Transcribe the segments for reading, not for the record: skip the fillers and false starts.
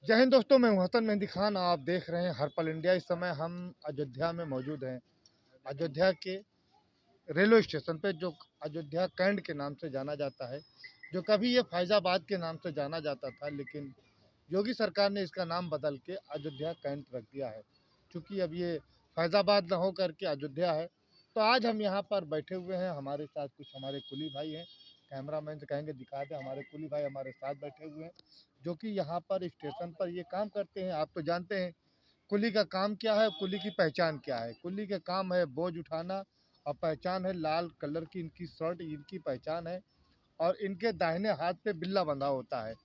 जय हिंद दोस्तों, मैं हूं हसन मेहंदी खान। आप देख रहे हैं हर पल इंडिया। इस समय हम अयोध्या में मौजूद हैं। अयोध्या के रेलवे स्टेशन पे, जो अयोध्या कैंट के नाम से जाना जाता है, जो कभी ये फैज़ाबाद के नाम से जाना जाता था, लेकिन योगी सरकार ने इसका नाम बदल के अयोध्या कैंट रख दिया है। चूँकि अब ये फैज़ाबाद न हो करके अयोध्या है, तो आज हम यहाँ पर बैठे हुए हैं। हमारे साथ कुछ हमारे कुली भाई हैं। कैमरामैन से कहेंगे दिखा दें, हमारे कुली भाई हमारे साथ बैठे हुए हैं, जो कि यहाँ पर स्टेशन पर ये काम करते हैं। आप तो जानते हैं कुली का काम क्या है, कुली की पहचान क्या है। कुली का काम है बोझ उठाना, और पहचान है लाल कलर की इनकी शर्ट, इनकी पहचान है। और इनके दाहिने हाथ पे बिल्ला बंधा होता है,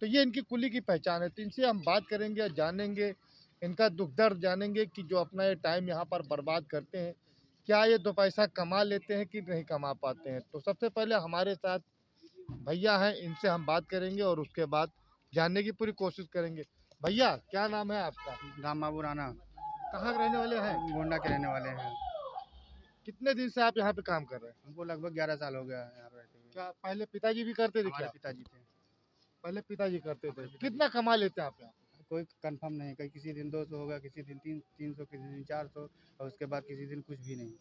तो ये इनकी कुली की पहचान है। तो इनसे हम बात करेंगे और जानेंगे इनका दुख दर्द, जानेंगे कि जो अपना ये टाइम यहाँ पर बर्बाद करते हैं, क्या ये दो पैसा कमा लेते हैं कि नहीं कमा पाते हैं। तो सबसे पहले हमारे साथ भैया हैं, इनसे हम बात करेंगे और उसके बाद जानने की पूरी कोशिश करेंगे। भैया, क्या नाम है आपका? राम बाबू राणा। कहाँ के रहने वाले हैं? गोंडा के रहने वाले हैं। कितने दिन से आप यहाँ पे काम कर रहे हैं? हमको लगभग 11 साल हो गया है यहाँ रहते हुए। क्या पहले पिताजी भी करते थे? हमारे क्या पिताजी थे। पहले पिताजी करते थे? हमारे पिताजी कितना कमा लेते हैं आप यहाँ? कोई कंफर्म नहीं, कहीं किसी दिन 200 होगा, किसी दिन 300, किसी दिन 400, और उसके बाद किसी दिन कुछ भी नहीं।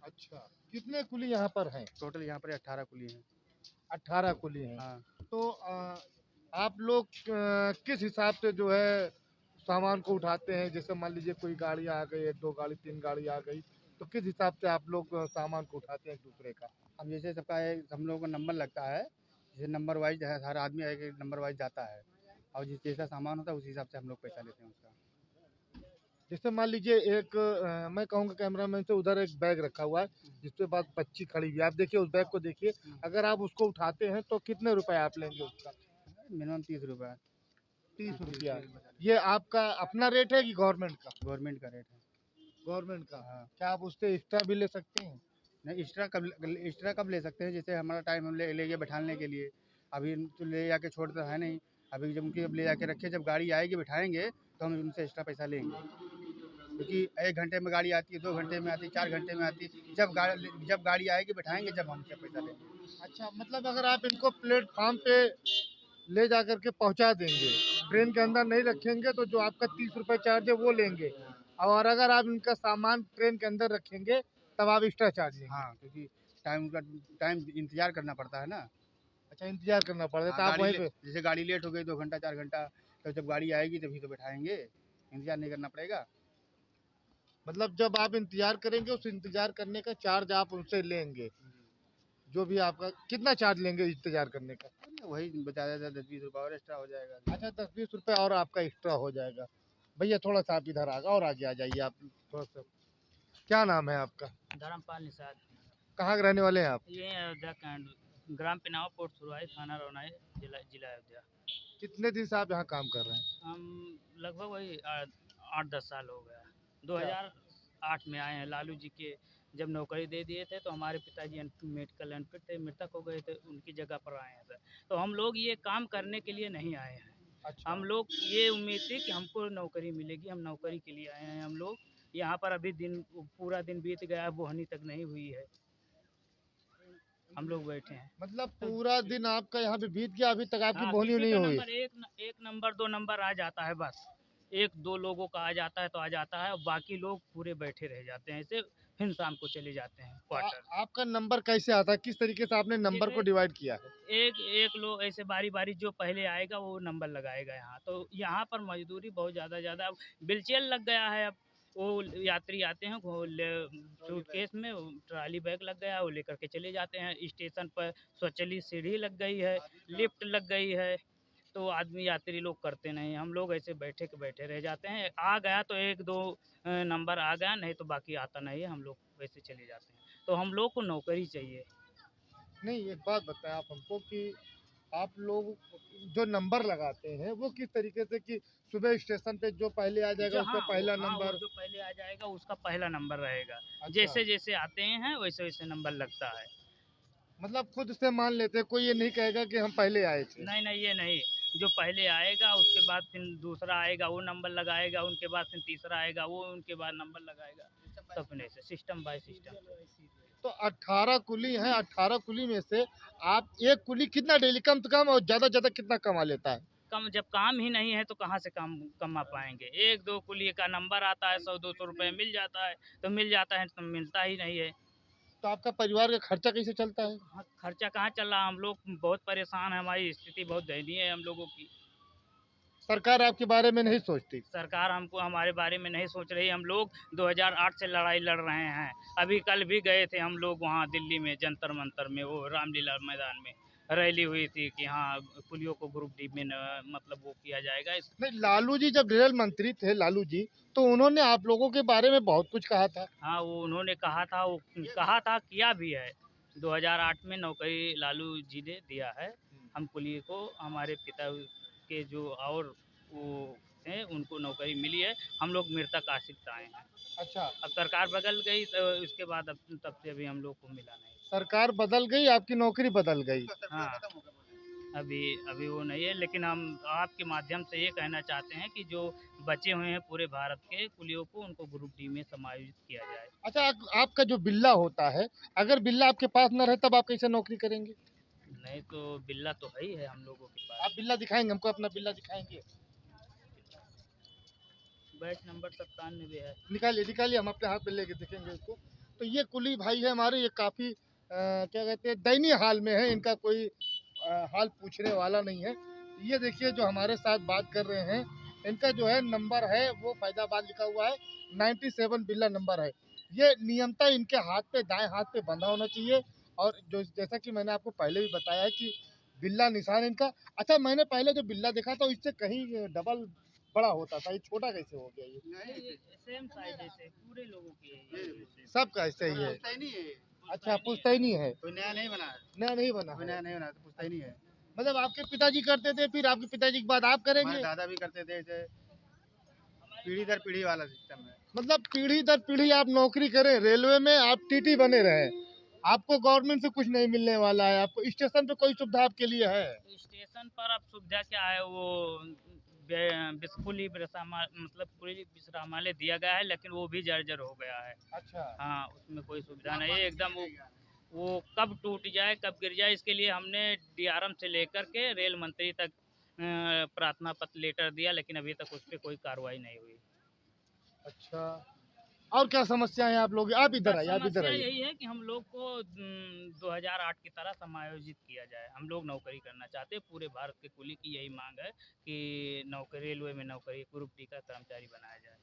अच्छा, कितने कुली यहाँ पर हैं? टोटल यहाँ पर 18 कुली हैं। 18 कुली हैं। हाँ। तो आप लोग किस हिसाब से जो है सामान को उठाते हैं? जैसे मान लीजिए कोई गाड़ी आ गई, 2 गाड़ी 3 गाड़ी आ गई, तो किस हिसाब से आप लोग सामान को उठाते हैं एक दूसरे का? अब जैसे सबका हम लोगों को नंबर लगता है, जैसे नंबर वाइज है, हर आदमी एक नंबर वाइज जाता है, और जिस जैसा सामान होता है उसी हिसाब से हम लोग पैसा लेते हैं उसका। जैसे मान लीजिए एक मैं कहूँगा कैमरामैन से, उधर एक बैग रखा हुआ है जिसके बाद बच्ची खड़ी हुई है। आप देखिए उस बैग को देखिए, अगर आप उसको उठाते हैं तो कितने रुपए आप लेंगे उसका? मिनिमम 30 रुपये। 30 रुपया। ये आपका अपना रेट है कि गवर्नमेंट का? गवर्नमेंट का रेट है। गवर्नमेंट का। हाँ। क्या आप उससे एक्स्ट्रा भी ले सकते हैं? नहीं, एक्स्ट्रा कब ले सकते हैं? जैसे हमारा टाइम हम ले गए बैठाने के लिए, अभी तो ले जाके छोड़ता है नहीं। अभी जब उनकी अब ले जाके रखे, जब गाड़ी आएगी बैठाएंगे तो हम उनसे एक्स्ट्रा पैसा लेंगे, क्योंकि 1 घंटे में गाड़ी आती है, 2 घंटे में आती है, 4 घंटे में आती है। जब गाड़ी आएगी बैठाएंगे, जब हम उनसे पैसा लेंगे। अच्छा, मतलब अगर आप इनको प्लेटफार्म पे ले जा कर के पहुँचा देंगे, ट्रेन के अंदर नहीं रखेंगे, तो जो आपका 30 रुपये चार्ज है वो लेंगे, और अगर आप इनका सामान ट्रेन के अंदर रखेंगे तब आप एक्स्ट्रा चार्ज लेंगे। हाँ, क्योंकि टाइम इंतजार करना पड़ता है ना। अच्छा, इंतजार करना पड़ता है, हाँ, तो आप वहीं पे। जैसे गाड़ी लेट हो गई 2 घंटा 4 घंटा, तो जब गाड़ी आएगी तभी तो बैठाएंगे, इंतजार नहीं करना पड़ेगा। मतलब जब आप इंतजार करेंगे, उस इंतजार करने का चार्ज आप उनसे लेंगे, जो भी आपका कितना चार्ज लेंगे इंतजार करने का? वही बता देता, 10-20 रुपये और एक्स्ट्रा हो जाएगा। अच्छा, 10-20 रुपये और आपका एक्स्ट्रा हो जाएगा। भैया थोड़ा सा आप इधर और आगे आ जाइए आप थोड़ा सा। क्या नाम है आपका? धर्मपाल निषाद। कहाँ के रहने वाले हैं आप? ये अयोध्या कैंट, ग्राम पिनावा, पोस्ट सुरवाई, थाना रौनाई, जिला जिला अयोध्या। कितने दिन से आप यहाँ काम कर रहे हैं? हम लगभग वही 8-10 साल हो गया। क्या? 2008 में आए हैं। लालू जी के जब नौकरी दे दिए थे तो हमारे पिताजी मेडिकल अनफिट थे, मृतक हो गए थे, उनकी जगह पर आए हैं सर। तो हम लोग ये काम करने के लिए नहीं आए हैं। अच्छा। हम लोग ये उम्मीद थी कि हमको नौकरी मिलेगी, हम नौकरी के लिए आए हैं। हम लोग यहाँ पर अभी पूरा दिन बीत गया, बोहनी तक नहीं हुई है, हम लोग बैठे हैं। मतलब पूरा दिन आपका यहाँ पे बीत गया, अभी तक आपकी हाँ, बोहनी किसी नहीं का हुई? नंबर एक नंबर 2 नंबर आ जाता है, बस 1-2 लोगों का आ जाता है तो आ जाता है, और बाकी लोग पूरे बैठे रह जाते हैं। ऐसे फिर शाम को चले जाते हैं क्वार्टर। आपका नंबर कैसे आता है? किस तरीके से आपने नंबर को डिवाइड किया है? एक एक लोग ऐसे बारी-बारी जो पहले आएगा वो नंबर लगाएगा यहाँ। तो यहाँ पर मज़दूरी बहुत ज़्यादा अब बिलचेल लग गया है। अब वो यात्री आते हैं, वो सूटकेस में वो ट्रॉली बैग लग गया है, वो लेकर के चले जाते हैं। स्टेशन पर स्वचालित सीढ़ी लग गई है, लिफ्ट लग गई है, तो आदमी यात्री लोग करते नहीं। हम लोग ऐसे बैठे के बैठे रह जाते हैं। आ गया तो 1-2 नंबर आ गया, नहीं तो बाकी आता नहीं है, हम लोग वैसे चले जाते हैं। तो हम लोग को नौकरी चाहिए। नहीं, एक बात बताएं आप हमको कि आप लोग जो नंबर लगाते हैं वो किस तरीके से, कि सुबह स्टेशन पे जो पहले आ जाएगा उसका पहला हाँ, वो नंबर? जो पहले आ जाएगा उसका पहला नंबर रहेगा। अच्छा। जैसे-जैसे आते हैं वैसे-वैसे नंबर लगता है। मतलब खुद से मान लेते हैं, कोई ये नहीं कहेगा कि हम पहले आए थे? नहीं, ये नहीं। जो पहले आएगा उसके बाद फिर दूसरा आएगा, वो नंबर लगाएगा, उनके बाद फिर तीसरा आएगा, वो उनके बाद नंबर लगाएगा। तब फिर ऐसे सिस्टम बाय सिस्टम। तो 18 कुली हैं, 18 कुली में से आप एक कुली कितना डेली कम से कम और ज़्यादा से ज़्यादा कितना कमा लेता है? जब काम ही नहीं है तो कहाँ से काम कमा पाएंगे। 1-2 कुलिये का नंबर आता है, 100-200 रुपये मिल जाता है, तो मिल जाता है, तो मिलता ही नहीं है। तो आपका परिवार का खर्चा कैसे चलता है? हाँ, खर्चा कहाँ चल रहा है, हम लोग बहुत परेशान हैं, हमारी स्थिति बहुत दयनीय है हम लोगों की। सरकार आपके बारे में नहीं सोचती। सरकार हमको हमारे बारे में नहीं सोच रही। हम लोग 2008 से लड़ाई लड़ रहे हैं। अभी कल भी गए थे हम लोग वहाँ दिल्ली में जंतर मंतर में, वो रामलीला मैदान में रैली हुई थी कि हाँ पुलियो को ग्रुप डी में मतलब वो किया जाएगा। नहीं, लालू जी जब रेल मंत्री थे लालू जी, तो उन्होंने आप लोगों के बारे में बहुत कुछ कहा था। हाँ, वो उन्होंने कहा था, वो कहा था, किया भी है। 2008 में नौकरी लालू जी ने दिया है हम पुलियो को। हमारे पिता के जो और वो थे उनको नौकरी मिली है। हम लोग मृतक आश्रित आए हैं। अच्छा, अब सरकार बदल गई तो इसके बाद अब तब से अभी हम लोग को मिला नहीं। सरकार बदल गई, आपकी नौकरी बदल गई। हाँ, अभी अभी वो नहीं है, लेकिन हम आपके माध्यम से ये कहना चाहते हैं कि जो बचे हुए हैं पूरे भारत के कुलियों को, उनको ग्रुप डी में समायोजित किया जाए। अच्छा, आपका जो बिल्ला होता है, अगर बिल्ला आपके पास न रहे तब आप कैसे नौकरी करेंगे? नहीं तो बिल्ला तो है ही है हम लोगों के आप पास। बिल्ला दिखाएंगे हमको, अपना बिल्ला दिखाएंगे? बैच नंबर 97 है। निकालिए निकालिए, हम अपने हाथ में लेके देखेंगे इसको। तो ये कुली भाई है हमारे, ये काफ़ी क्या कहते हैं, दयनीय हाल में है। इनका कोई हाल पूछने वाला नहीं है। ये देखिए जो हमारे साथ बात कर रहे हैं, इनका जो है नंबर है वो फैजाबाद लिखा हुआ है, 97 बिल्ला नंबर है। ये नियमतः इनके हाथ पे, दाएं हाथ पे बंधा होना चाहिए। और जो जैसा कि मैंने आपको पहले भी बताया है कि बिल्ला निशान इनका, अच्छा मैंने पहले जो बिल्ला देखा था इससे कहीं डबल बड़ा होता था, ये छोटा कैसे हो गया? ये सेम साइज है, पूरे लोगों की है ये। सबका ऐसे ही है। पुश्तैनी है, अच्छा, पुश्तैनी है, कोई नया नहीं बना है, नया नहीं बना कोई है। नया नहीं बना है, तो पुश्तैनी है। मतलब आपके पिताजी करते थे, फिर आपके पिताजी के बाद आप हमारे करेंगे? दादा भी करते थे, ऐसे पीढ़ी दर पीढ़ी वाला सिस्टम है। मतलब पीढ़ी दर पीढ़ी आप नौकरी करें रेलवे में, आप टीटी बने रहे, आपको गवर्नमेंट से कुछ नहीं मिलने वाला है। आपको स्टेशन पे कोई सुविधा आपके लिए है? तो स्टेशन पर अब सुविधा क्या है, वो पुली मतलब पुली विश्रामालय दिया गया है, लेकिन वो भी जर्जर हो गया है। अच्छा, हाँ, उसमें कोई सुविधा नहीं है एकदम। वो कब टूट जाए कब गिर जाए, इसके लिए हमने डीआरएम से लेकर के रेल मंत्री तक प्रार्थना पत्र लेटर दिया, लेकिन अभी तक उस पर कोई कार्रवाई नहीं हुई। अच्छा। और क्या समस्या है आप लोग? आप इधर आइए, आप इधर समस्या आइए। यही है कि हम लोग को 2008 की तरह समायोजित किया जाए। हम लोग नौकरी करना चाहते हैं। पूरे भारत के कुली की यही मांग है कि नौकरी, रेलवे में नौकरी, ग्रुप डी का कर्मचारी बनाया जाए।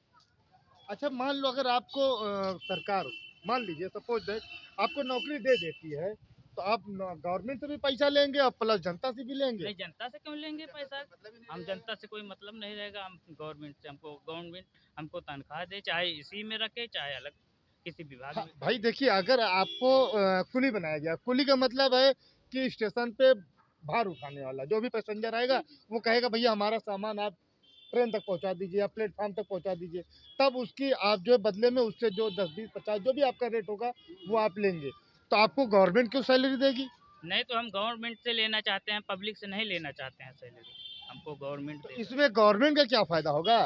अच्छा, मान लो अगर आपको सरकार, मान लीजिए सपोज दैट, आपको नौकरी दे देती है, तो आप गवर्नमेंट से भी पैसा लेंगे और प्लस जनता से भी लेंगे? नहीं, जनता से क्यों लेंगे पैसा? हम जनता से कोई मतलब नहीं रहेगा। हम गवर्नमेंट से, हमको गवर्नमेंट हमको तनख्वाह दे, चाहे इसी में रखे चाहे अलग किसी विभाग हाँ, में। भाई देखिए, अगर आपको कुली बनाया गया, कुली का मतलब है कि स्टेशन पे भार उठाने वाला जो भी पैसेंजर आएगा, वो कहेगा भैया हमारा सामान आप ट्रेन तक पहुंचा दीजिए या प्लेटफॉर्म तक पहुंचा दीजिए, तब उसकी आप जो है बदले में उससे जो 10, 20, 50 जो भी आपका रेट होगा वो आप लेंगे। तो आपको गवर्नमेंट क्यों सैलरी देगी? नहीं तो हम गवर्नमेंट से लेना चाहते हैं, पब्लिक से नहीं लेना चाहते हैं सैलरी। हमको गवर्नमेंट तो दे। इसमें गवर्नमेंट का क्या फायदा होगा?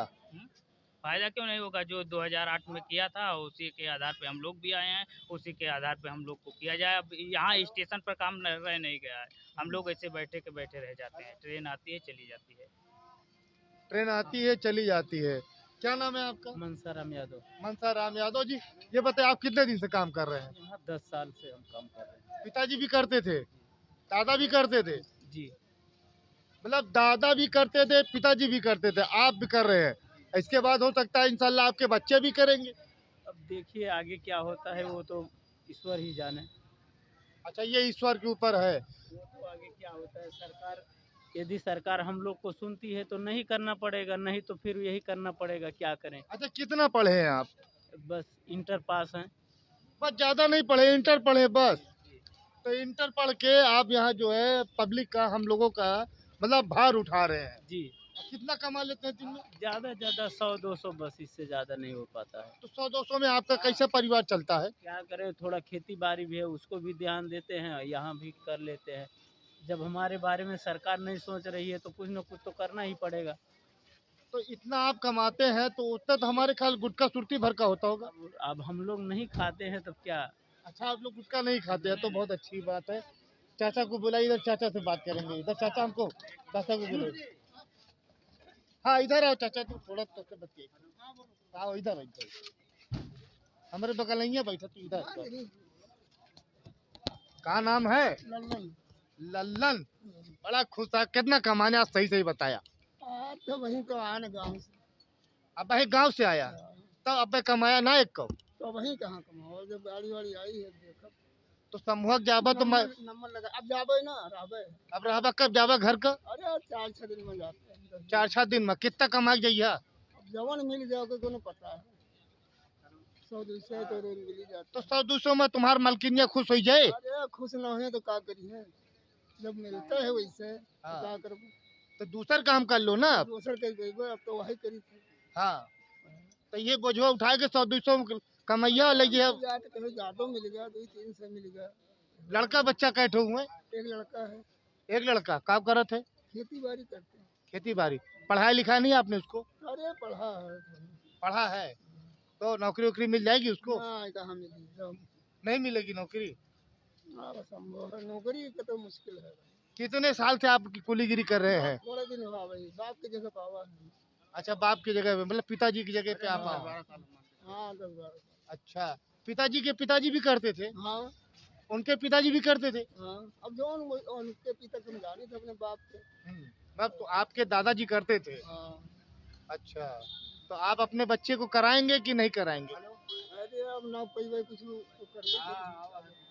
फायदा क्यों नहीं होगा? जो 2008 में किया था उसी के आधार पे हम लोग भी आए हैं, उसी के आधार पे हम लोग को किया जाए। अब यहाँ स्टेशन पर काम रह नहीं गया है। हम लोग ऐसे बैठे के बैठे रह जाते हैं। ट्रेन आती है चली जाती है। ट्रेन आती है चली जाती है। क्या नाम है आपका? मनसाराम यादव। मनसा राम यादव जी, ये बताइए आप कितने दिन से काम कर रहे हैं? यहाँ 10 साल से हम काम कर रहे हैं। पिताजी भी करते थे, दादा भी करते थे? जी, मतलब दादा भी करते थे, पिताजी भी करते थे, आप भी कर रहे हैं। इसके बाद हो सकता है इंशाल्लाह आपके बच्चे भी करेंगे। अब देखिए आगे क्या होता है वो तो ईश्वर ही जाने। अच्छा, ये ईश्वर के ऊपर है। वो तो आगे क्या होता है, सरकार यदि सरकार हम लोग को सुनती है तो नहीं करना पड़ेगा, नहीं तो फिर यही करना पड़ेगा, क्या करें। अच्छा, कितना पढ़े हैं आप? बस इंटर पास हैं। बस, ज़्यादा नहीं पढ़े, इंटर पढ़े बस। तो इंटर पढ़ के आप यहाँ जो है पब्लिक का, हम लोगों का मतलब भार उठा रहे हैं। जी, कितना कमा लेते हैं दिन में? ज़्यादा 100-200, बस इससे ज़्यादा नहीं हो पाता है। तो 100-200 में आपका कैसे परिवार चलता है? क्या करें, थोड़ा खेती बाड़ी भी है उसको भी ध्यान देते हैं, यहाँ भी कर लेते हैं। जब हमारे बारे में सरकार नहीं सोच रही है तो कुछ न कुछ तो करना ही पड़ेगा। तो इतना आप कमाते हैं तो उतना तो हमारे ख्याल गुटखा सुरती भर का होता होगा। अब हम लोग नहीं खाते हैं तब क्या। अच्छा, आप लोग गुटखा नहीं खाते हैं तो बहुत अच्छी बात है। चाचा को बुलाइए, इधर चाचा से बात करेंगे। इधर चाचा, हमको चाचा को बुलाइए। हाँ इधर आओ चाचा, तू थोड़ा तो से बच्चे आओ इधर इधर, हमारे बगल नहीं है बैठा, तू इधर का नाम है? लल्लन। बड़ा खुश था, कितना कमाने आज सही सही बताया। तो वहीं तो आया ना गाँव से। अब भाई गांव से आया तो अब कमाया ना एक को, तो वहीं कहाँ कमाओ, जब गाड़ी वाड़ी आई है देखो। तो समूह जाबा तो मैं नंबर लगा, अब जाबे ना रहबे। अब रहबा कब जाबा घर का? अरे 4-6 दिन में जाते हैं। 4-6 दिन में कितना कमा जाइए? अब जवान मिल जाओगे को पता है, 100-200 तो रोज मिल ही जाता तो 100-200 में तुम्हार मालकिनिया खुश हो जाए? है। अरे खुश ना हो तो क्या करिए, जब मिलता है वैसे हाँ। क्या करबो। तो दूसर काम कर लो ना। दूसर कहीं गए, अब तो वही करी थी। हाँ तो ये बोझवा उठा के 100-200 कमैया ले जाए। जाते कहीं ज्यादा मिल गया, 2-300 मिल गया। लड़का बच्चा कैठे हुए? एक लड़का है, एक लड़का काम करत है, खेती बाड़ी करते हैं। खेती बाड़ी। पढ़ाया लिखा नहीं आपने उसको? अरे पढ़ा है। पढ़ा है तो नौकरी वोकरी मिल जाएगी उसको? हाँ, कहाँ मिली, सब नहीं मिलेगी नौकरी। संभव है, नौकरी का तो मुश्किल है। कितने साल से आप कुलीगिरी कर रहे हैं? थोड़ा दिन हुआ भाई, बाप की जगह पावा है। अच्छा बाप की जगह पे, मतलब पिताजी की जगह पे आप आओ। हाँ 10-12। अच्छा पिताजी के पिताजी भी करते थे? हाँ उनके पिताजी भी करते थे? हाँ, अब जो उनके पिता समझाने थे अपने बाप थे। मतलब तो आपके दादाजी करते थे? हाँ। अच्छा तो आप अपने बच्चे को कराएंगे कि नहीं कराएंगे? अरे अब ना पैसा कुछ तो कर दे।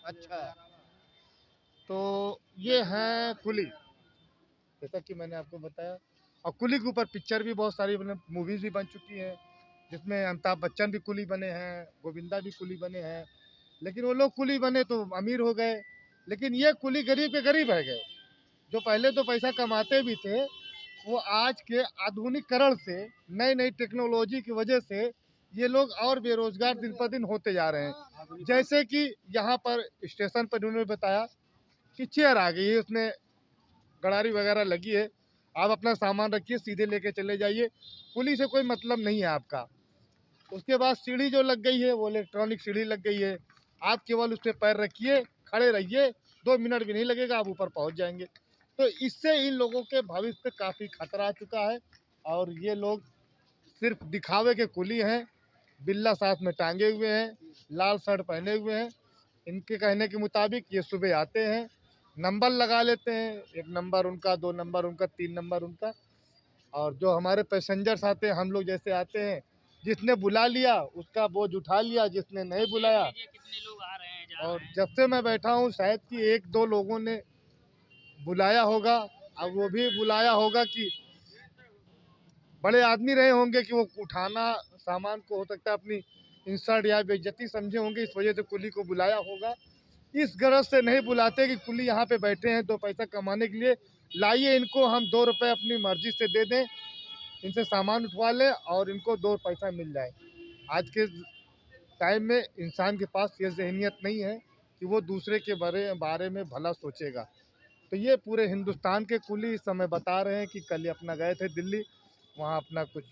अच्छा तो ये है कुली, जैसा कि मैंने आपको बताया। और कुली के ऊपर पिक्चर भी बहुत सारी बने, मूवीज भी बन चुकी हैं, जिसमें अमिताभ बच्चन भी कुली बने हैं, गोविंदा भी कुली बने हैं। लेकिन वो लोग कुली बने तो अमीर हो गए, लेकिन ये कुली गरीब के गरीब रह गए। जो पहले तो पैसा कमाते भी थे, वो आज के आधुनिकीकरण से, नई नई टेक्नोलॉजी की वजह से ये लोग और बेरोजगार दिन पर दिन होते जा रहे हैं। जैसे कि यहाँ पर स्टेशन पर उन्होंने बताया कि चेयर आ गई है, उसमें गड़ारी वगैरह लगी है, आप अपना सामान रखिए सीधे लेके चले जाइए, पुलिस से कोई मतलब नहीं है आपका। उसके बाद सीढ़ी जो लग गई है वो इलेक्ट्रॉनिक सीढ़ी लग गई है, आप केवल उस पर पैर रखिए, खड़े रहिए, 2 मिनट भी नहीं लगेगा, आप ऊपर पहुंच जाएंगे। तो इससे इन लोगों के भविष्य पे काफ़ी खतरा आ चुका है। और ये लोग सिर्फ दिखावे के कुली हैं, बिल्ला साथ में टांगे हुए हैं, लाल शर्ट पहने हुए हैं। इनके कहने के मुताबिक ये सुबह आते हैं, नंबर लगा लेते हैं, 1 नंबर उनका, 2 नंबर उनका, 3 नंबर उनका। और जो हमारे पैसेंजर्स आते हैं, हम लोग जैसे आते हैं, जिसने बुला लिया उसका बोझ उठा लिया, जिसने नहीं बुलाया। कितने लोग आ रहे हैं, जा और रहे हैं। जब से मैं बैठा हूँ शायद कि 1-2 लोगों ने बुलाया होगा, अब वो भी बुलाया होगा कि बड़े आदमी रहे होंगे कि वो उठाना सामान को हो सकता है अपनी इंसल्ट या बेइज्जती समझे होंगे, इस वजह से कुली को बुलाया होगा। इस गरज से नहीं बुलाते कि कुली यहाँ पे बैठे हैं 2 पैसा कमाने के लिए, लाइए इनको हम 2 रुपये अपनी मर्जी से दे दें, इनसे सामान उठवा लें और इनको 2 पैसा मिल जाए। आज के टाइम में इंसान के पास ये ज़हनियत नहीं है कि वो दूसरे के बारे में भला सोचेगा। तो ये पूरे हिंदुस्तान के कुली इस समय बता रहे हैं कि कल ही अपना गए थे दिल्ली, वहाँ अपना कुछ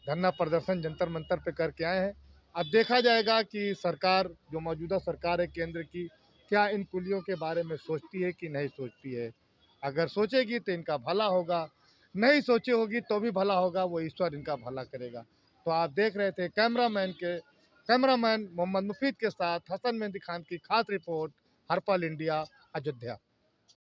धरना प्रदर्शन जंतर मंतर पे करके आए हैं। अब देखा जाएगा कि सरकार, जो मौजूदा सरकार है केंद्र की, क्या इन कुलियों के बारे में सोचती है कि नहीं सोचती है। अगर सोचेगी तो इनका भला होगा, नहीं सोचे होगी तो भी भला होगा, वो ईश्वर इनका भला करेगा। तो आप देख रहे थे कैमरामैन मोहम्मद मुफीद के साथ हसन मेहंदी खान की खास रिपोर्ट, हर्पल इंडिया, अयोध्या।